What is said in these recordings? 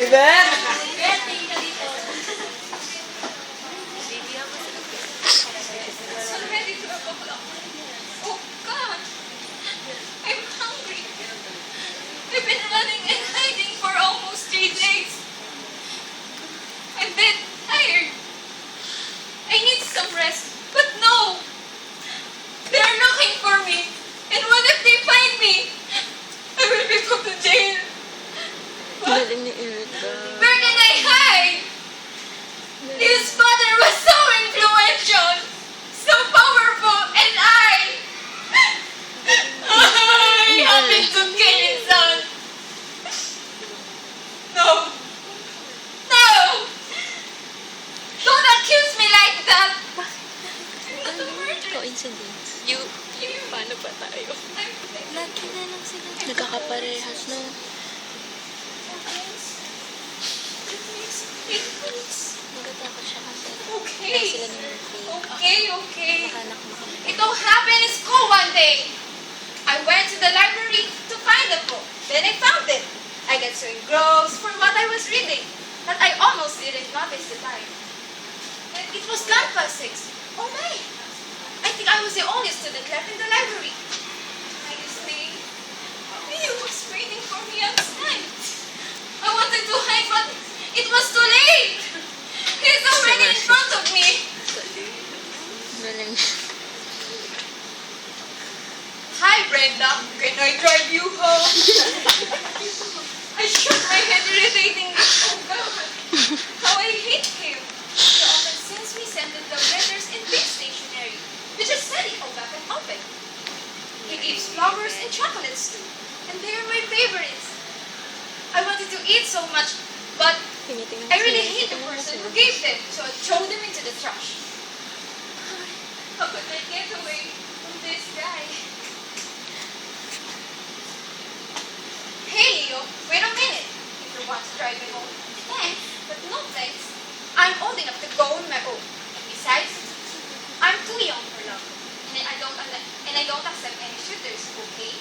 Beth! I'm ready to have a vlog. Oh God! I'm hungry. I've been running and hiding for almost 3 days. I'm dead tired. I need some rest. But no! They're looking for me. And what if they find me? I will be put to jail. What? Galing ni Erica. Where can I hide? His father was so influential, so powerful, and I happened to kill his son. No. No! Don't accuse me like that. I'm not a murderer. Coincidence. Paano ba tayo? Lagi na lang sila. Nagkakaparehas, no? Nagatakot siya kasi. Okay. Kaya sila ni Murphy. Okay. Nakanak mo kami. It all happened in school one day. I went to the library to find a book. Then I found it. I got so engrossed for what I was reading that I almost didn't notice the time. And it was 6:05. Oh my! I think I was the only student left in the library. I stayed. He was waiting for me outside. I wanted to hide, but it was too late. He's already in front of me. Galing. Hi, Brenda. Can I drive you home? I shook my head irritatingly. Oh, God. How I hate him. He often sends me scented love letters and big stationery. You just said it all back and open. He gives flowers and chocolates too. And they are my favorites. I wanted to eat so much, but Tinitingnan I really sila. hate the person who gave them, so I throw them into the trash. How could I get away from this guy? Hey, Leo, wait a minute. If you want to drive me home, thanks, but no thanks. I'm old enough to go on my own. And besides, I'm too young for love. And I don't accept any shooters, okay?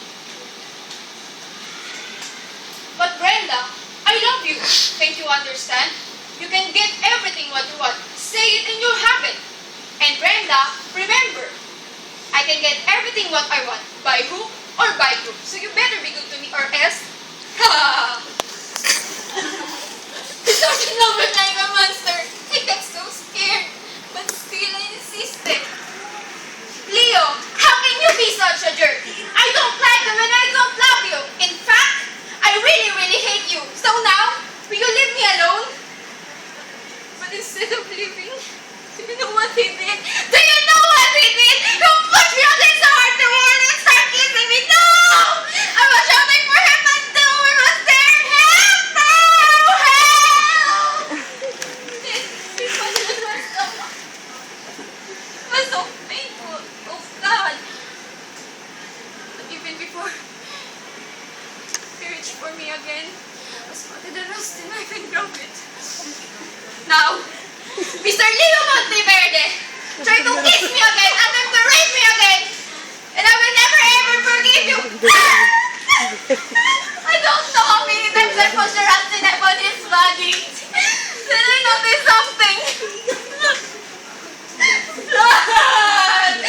But Brenda, I love you. Can't you understand? You can get everything what you want. Say it and you'll have it. And Brenda, remember, I can get everything what I want. By hook or by crook. So you better be good to me or else. Ha! He's such in love with like a monster. I got so scared. But still I insisted. Leo, how can you be such a jerk? I don't like you and I don't love you. In fact, I really, really hate you. So now, will you leave me alone? But instead of leaving, do you know what he did? Do you know what he did? He pushed me on his heart to wall and started kissing me. No! I was shouting for him, but no one was there. Help! No! Help! This was so painful. Oh God! But even before he reached for me again, I spotted a rusty knife and grabbed it. Now, Mr. Leo Monteverde, try to kiss me again, attempt to rape me again, and I will never ever forgive you. I don't know how many times I pushed the rusty knife on his body. Then I noticed something. Blood!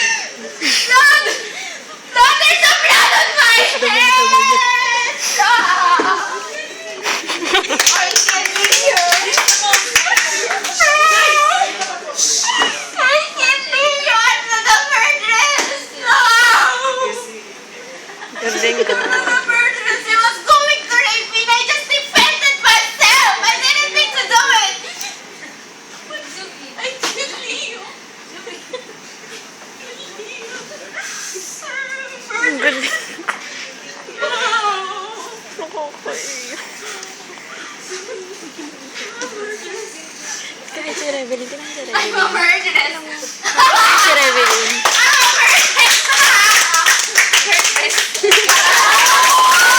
Blood! Blood! There's a blood on my head! I can't be here. I can't be here. I'm not a murderess. No! Galing ka. I'm not a murderess. He was going to rape me and I just defended myself. I didn't mean to do it. I didn't leave. Ang galing. No! Nakakaiyak. Kahit si Revelyn, tinang si I'm a Revelyn. murderess. Si Revelyn.